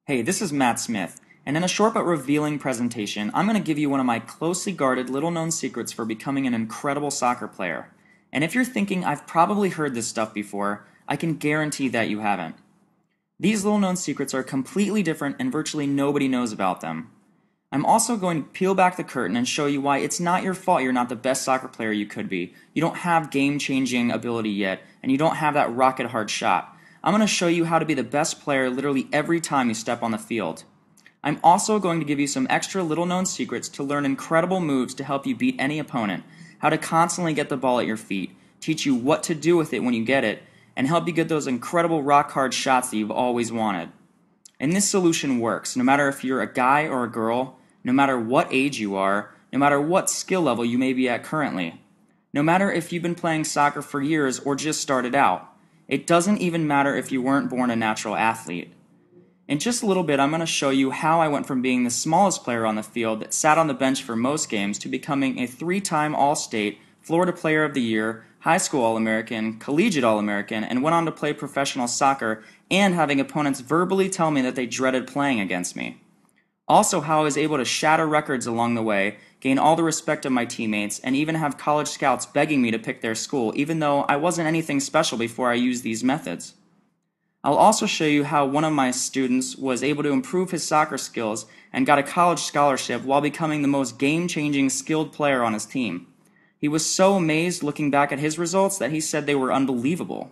Hey, this is Matt Smith, and in a short but revealing presentation, I'm going to give you one of my closely guarded, little known secrets for becoming an incredible soccer player. And if you're thinking I've probably heard this stuff before, I can guarantee that you haven't. These little known secrets are completely different and virtually nobody knows about them. I'm also going to peel back the curtain and show you why it's not your fault you're not the best soccer player you could be. You don't have game-changing ability yet, and you don't have that rocket-hard shot. I'm going to show you how to be the best player literally every time you step on the field. I'm also going to give you some extra little-known secrets to learn incredible moves to help you beat any opponent, how to constantly get the ball at your feet, teach you what to do with it when you get it, and help you get those incredible rock-hard shots that you've always wanted. And this solution works no matter if you're a guy or a girl, no matter what age you are, no matter what skill level you may be at currently, no matter if you've been playing soccer for years or just started out. It doesn't even matter if you weren't born a natural athlete. In just a little bit, I'm going to show you how I went from being the smallest player on the field that sat on the bench for most games to becoming a 3-time All-State, Florida Player of the Year, high school All-American, collegiate All-American, and went on to play professional soccer and having opponents verbally tell me that they dreaded playing against me. Also, how I was able to shatter records along the way, gain all the respect of my teammates, and even have college scouts begging me to pick their school, even though I wasn't anything special before I used these methods. I'll also show you how one of my students was able to improve his soccer skills and got a college scholarship while becoming the most game-changing skilled player on his team. He was so amazed looking back at his results that he said they were unbelievable.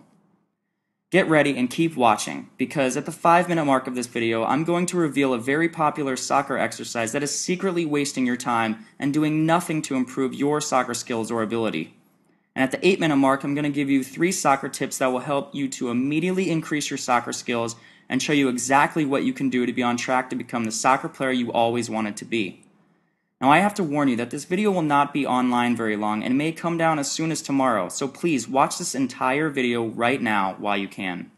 Get ready and keep watching, because at the 5-minute mark of this video, I'm going to reveal a very popular soccer exercise that is secretly wasting your time and doing nothing to improve your soccer skills or ability. And at the 8-minute mark, I'm going to give you 3 soccer tips that will help you to immediately increase your soccer skills and show you exactly what you can do to be on track to become the soccer player you always wanted to be. Now, I have to warn you that this video will not be online very long and may come down as soon as tomorrow, so please watch this entire video right now while you can.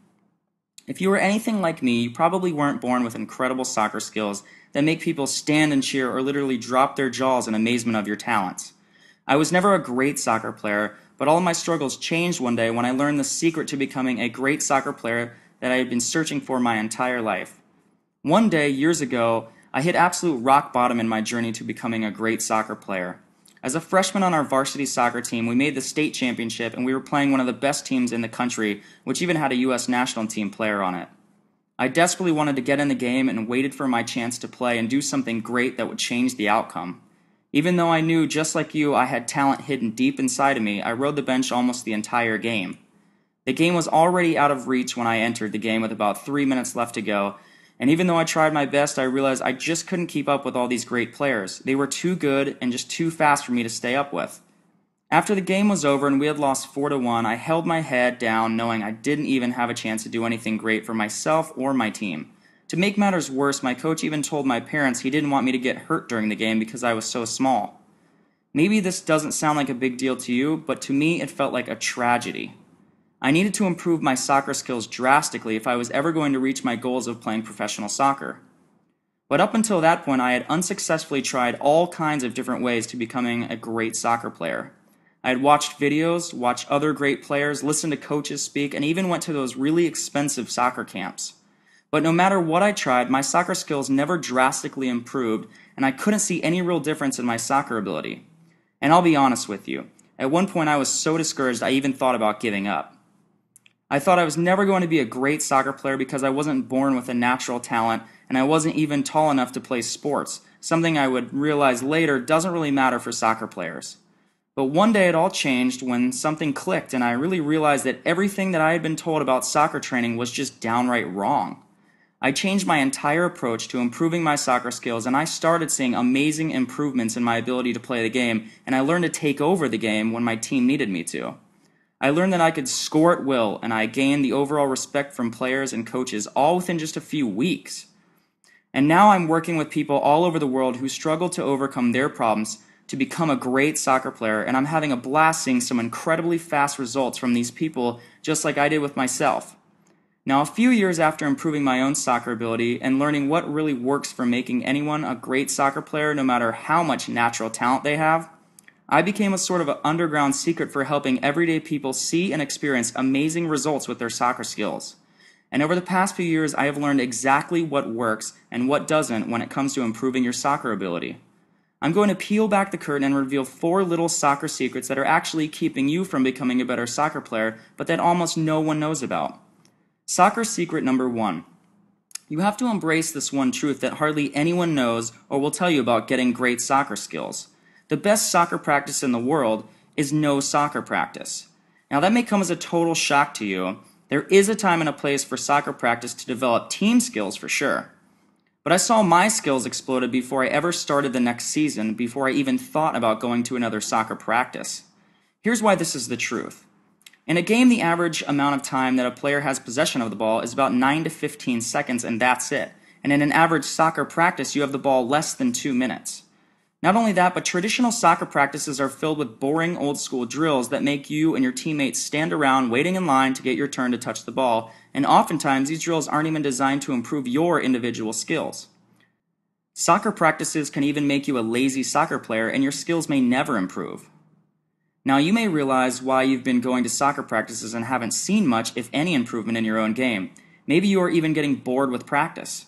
If you are anything like me, you probably weren't born with incredible soccer skills that make people stand and cheer or literally drop their jaws in amazement of your talents. I was never a great soccer player, but all of my struggles changed one day when I learned the secret to becoming a great soccer player that I had been searching for my entire life. One day, years ago, I hit absolute rock bottom in my journey to becoming a great soccer player. As a freshman on our varsity soccer team, we made the state championship and we were playing one of the best teams in the country, which even had a U.S. national team player on it. I desperately wanted to get in the game and waited for my chance to play and do something great that would change the outcome. Even though I knew, just like you, I had talent hidden deep inside of me, I rode the bench almost the entire game. The game was already out of reach when I entered the game with about 3 minutes left to go, and even though I tried my best, I realized I just couldn't keep up with all these great players. They were too good and just too fast for me to stay up with. After the game was over and we had lost 4-1, I held my head down knowing I didn't even have a chance to do anything great for myself or my team. To make matters worse, my coach even told my parents he didn't want me to get hurt during the game because I was so small. Maybe this doesn't sound like a big deal to you, but to me it felt like a tragedy. I needed to improve my soccer skills drastically if I was ever going to reach my goals of playing professional soccer. But up until that point, I had unsuccessfully tried all kinds of different ways to becoming a great soccer player. I had watched videos, watched other great players, listened to coaches speak, and even went to those really expensive soccer camps. But no matter what I tried, my soccer skills never drastically improved, and I couldn't see any real difference in my soccer ability. And I'll be honest with you, at one point I was so discouraged I even thought about giving up. I thought I was never going to be a great soccer player because I wasn't born with a natural talent and I wasn't even tall enough to play sports, something I would realize later doesn't really matter for soccer players. But one day it all changed when something clicked and I really realized that everything that I had been told about soccer training was just downright wrong. I changed my entire approach to improving my soccer skills and I started seeing amazing improvements in my ability to play the game, and I learned to take over the game when my team needed me to. I learned that I could score at will, and I gained the overall respect from players and coaches all within just a few weeks. And now I'm working with people all over the world who struggle to overcome their problems to become a great soccer player, and I'm having a blast seeing some incredibly fast results from these people just like I did with myself. Now, a few years after improving my own soccer ability and learning what really works for making anyone a great soccer player no matter how much natural talent they have, I became a sort of an underground secret for helping everyday people see and experience amazing results with their soccer skills. And over the past few years, I have learned exactly what works and what doesn't when it comes to improving your soccer ability. I'm going to peel back the curtain and reveal 4 little soccer secrets that are actually keeping you from becoming a better soccer player, but that almost no one knows about. Soccer secret number 1. You have to embrace this one truth that hardly anyone knows or will tell you about getting great soccer skills. The best soccer practice in the world is no soccer practice. Now that may come as a total shock to you. There is a time and a place for soccer practice to develop team skills for sure. But I saw my skills exploded before I ever started the next season, before I even thought about going to another soccer practice. Here's why this is the truth. In a game, the average amount of time that a player has possession of the ball is about 9 to 15 seconds, and that's it. And in an average soccer practice, you have the ball less than 2 minutes. Not only that, but traditional soccer practices are filled with boring old-school drills that make you and your teammates stand around waiting in line to get your turn to touch the ball, and oftentimes these drills aren't even designed to improve your individual skills. Soccer practices can even make you a lazy soccer player, and your skills may never improve. Now, you may realize why you've been going to soccer practices and haven't seen much, if any, improvement in your own game. Maybe you are even getting bored with practice.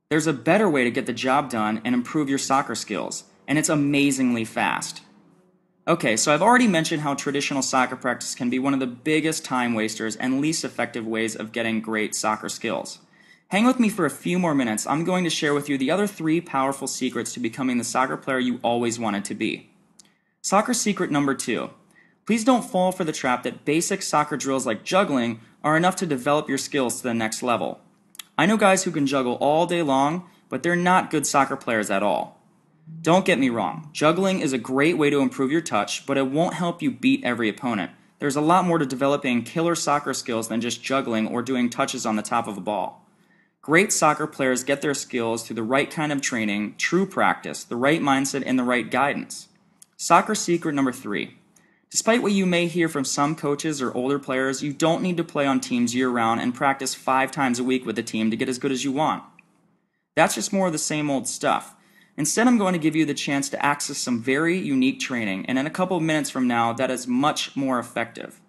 There's a better way to get the job done and improve your soccer skills, and it's amazingly fast. Okay, so I've already mentioned how traditional soccer practice can be one of the biggest time wasters and least effective ways of getting great soccer skills. Hang with me for a few more minutes. I'm going to share with you the other 3 powerful secrets to becoming the soccer player you always wanted to be. Soccer secret number 2. Please don't fall for the trap that basic soccer drills like juggling are enough to develop your skills to the next level. I know guys who can juggle all day long, but they're not good soccer players at all. Don't get me wrong, juggling is a great way to improve your touch, but it won't help you beat every opponent. There's a lot more to developing killer soccer skills than just juggling or doing touches on the top of a ball. Great soccer players get their skills through the right kind of training, true practice, the right mindset, and the right guidance. Soccer secret number 3. Despite what you may hear from some coaches or older players, you don't need to play on teams year-round and practice 5 times a week with a team to get as good as you want. That's just more of the same old stuff. Instead, I'm going to give you the chance to access some very unique training, and in a couple of minutes from now, that is much more effective.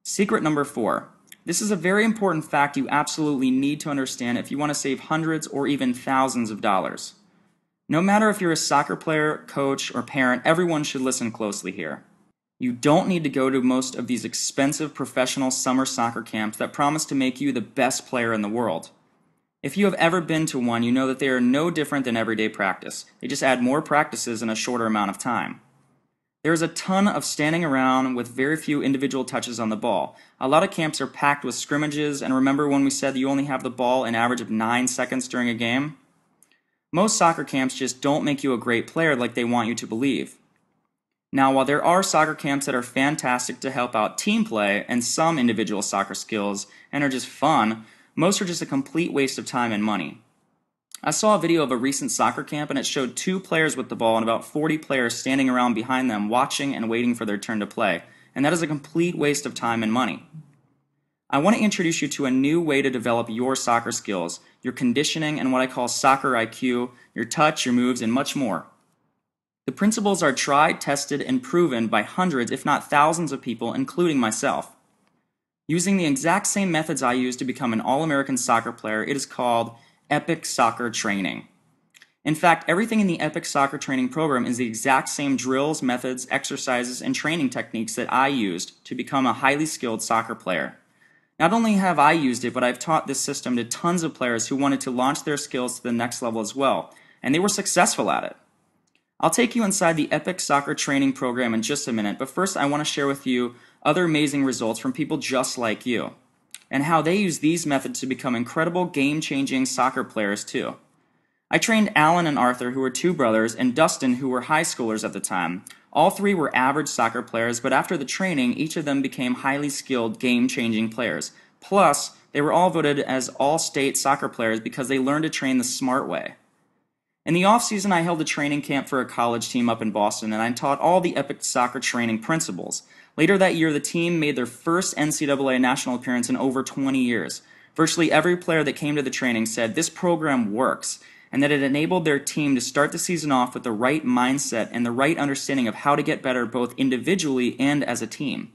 Secret number 4. This is a very important fact you absolutely need to understand if you want to save hundreds or even thousands of dollars. No matter if you're a soccer player, coach, or parent, everyone should listen closely here. You don't need to go to most of these expensive professional summer soccer camps that promise to make you the best player in the world. If you have ever been to one, you know that they are no different than everyday practice. They just add more practices in a shorter amount of time. There is a ton of standing around with very few individual touches on the ball. A lot of camps are packed with scrimmages, and remember when we said that you only have the ball an average of 9 seconds during a game? Most soccer camps just don't make you a great player like they want you to believe. Now, while there are soccer camps that are fantastic to help out team play and some individual soccer skills and are just fun, most are just a complete waste of time and money. I saw a video of a recent soccer camp and it showed 2 players with the ball and about 40 players standing around behind them watching and waiting for their turn to play, and that is a complete waste of time and money. I want to introduce you to a new way to develop your soccer skills, your conditioning, and what I call soccer IQ, your touch, your moves, and much more. The principles are tried, tested, and proven by hundreds, if not thousands of people, including myself. Using the exact same methods I used to become an All-American soccer player, it is called Epic Soccer Training. In fact, everything in the Epic Soccer Training program is the exact same drills, methods, exercises, and training techniques that I used to become a highly skilled soccer player. Not only have I used it, but I've taught this system to tons of players who wanted to launch their skills to the next level as well, and they were successful at it. I'll take you inside the Epic Soccer Training program in just a minute, but first I want to share with you other amazing results from people just like you, and how they use these methods to become incredible game-changing soccer players too. I trained Alan and Arthur, who were 2 brothers, and Dustin, who were high schoolers at the time. All 3 were average soccer players, but after the training, each of them became highly skilled, game-changing players. Plus, they were all voted as all-state soccer players because they learned to train the smart way. In the off-season, I held a training camp for a college team up in Boston, and I taught all the Epic Soccer Training principles. Later that year, the team made their first NCAA national appearance in over 20 years. Virtually every player that came to the training said this program works, and that it enabled their team to start the season off with the right mindset and the right understanding of how to get better both individually and as a team.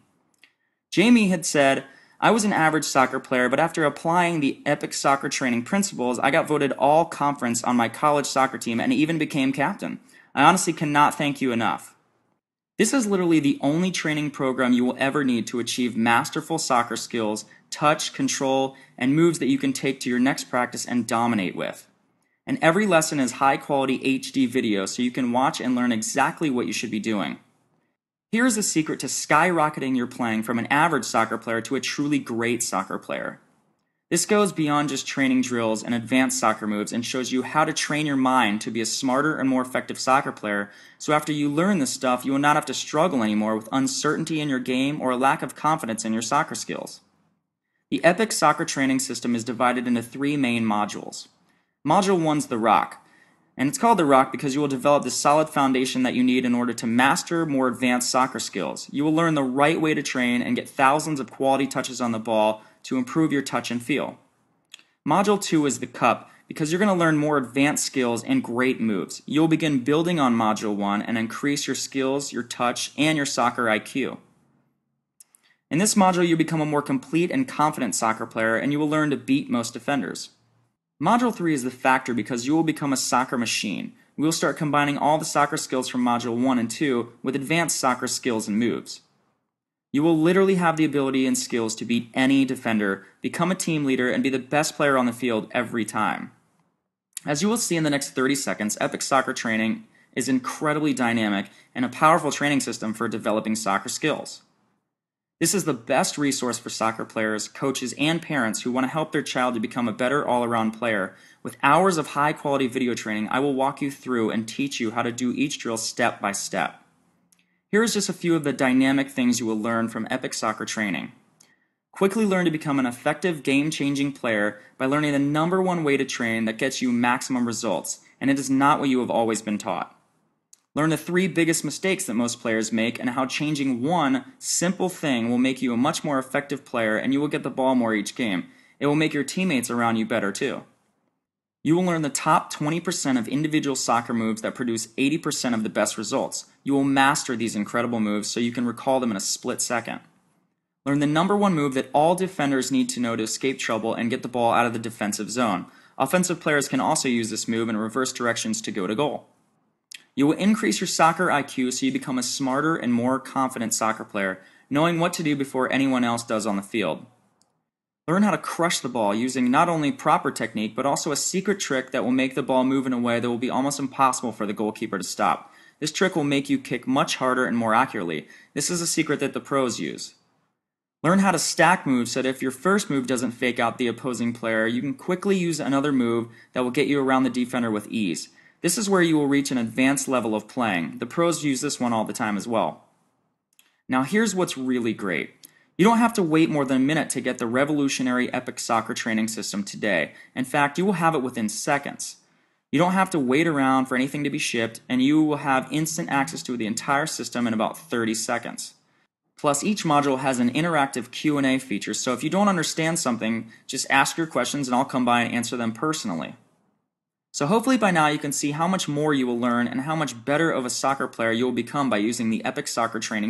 Jamie had said, I was an average soccer player, but after applying the Epic Soccer Training principles, I got voted all conference on my college soccer team and even became captain. I honestly cannot thank you enough. This is literally the only training program you will ever need to achieve masterful soccer skills, touch, control, and moves that you can take to your next practice and dominate with. And every lesson is high quality HD video so you can watch and learn exactly what you should be doing. Here is the secret to skyrocketing your playing from an average soccer player to a truly great soccer player. This goes beyond just training drills and advanced soccer moves and shows you how to train your mind to be a smarter and more effective soccer player, so after you learn this stuff, you will not have to struggle anymore with uncertainty in your game or a lack of confidence in your soccer skills. The Epic Soccer Training System is divided into 3 main modules. Module 1 is the Rock, and it's called the Rock because you will develop the solid foundation that you need in order to master more advanced soccer skills. You will learn the right way to train and get thousands of quality touches on the ball to improve your touch and feel. Module 2 is the Cup because you're going to learn more advanced skills and great moves. You'll begin building on Module 1 and increase your skills, your touch, and your soccer IQ. In this module, you become a more complete and confident soccer player, and you will learn to beat most defenders. Module 3 is the Factor because you will become a soccer machine. We will start combining all the soccer skills from Module 1 and 2 with advanced soccer skills and moves. You will literally have the ability and skills to beat any defender, become a team leader, and be the best player on the field every time. As you will see in the next 30 seconds, Epic Soccer Training is incredibly dynamic and a powerful training system for developing soccer skills. This is the best resource for soccer players, coaches, and parents who want to help their child to become a better all-around player. With hours of high-quality video training, I will walk you through and teach you how to do each drill step by step. Here is just a few of the dynamic things you will learn from Epic Soccer Training. Quickly learn to become an effective, game-changing player by learning the #1 way to train that gets you maximum results, and it is not what you have always been taught. Learn the 3 biggest mistakes that most players make and how changing one simple thing will make you a much more effective player and you will get the ball more each game. It will make your teammates around you better too. You will learn the top 20% of individual soccer moves that produce 80% of the best results. You will master these incredible moves so you can recall them in a split second. Learn the #1 move that all defenders need to know to escape trouble and get the ball out of the defensive zone. Offensive players can also use this move in reverse directions to go to goal. You will increase your soccer IQ so you become a smarter and more confident soccer player, knowing what to do before anyone else does on the field. Learn how to crush the ball using not only proper technique, but also a secret trick that will make the ball move in a way that will be almost impossible for the goalkeeper to stop. This trick will make you kick much harder and more accurately. This is a secret that the pros use. Learn how to stack moves so that if your first move doesn't fake out the opposing player, you can quickly use another move that will get you around the defender with ease. This is where you will reach an advanced level of playing. The pros use this one all the time as well. Now here's what's really great. You don't have to wait more than a minute to get the revolutionary Epic Soccer Training System today. In fact, you will have it within seconds. You don't have to wait around for anything to be shipped, and you will have instant access to the entire system in about 30 seconds. Plus, each module has an interactive Q&A feature, so if you don't understand something, just ask your questions and I'll come by and answer them personally. So hopefully by now you can see how much more you will learn and how much better of a soccer player you will become by using the Epic Soccer Training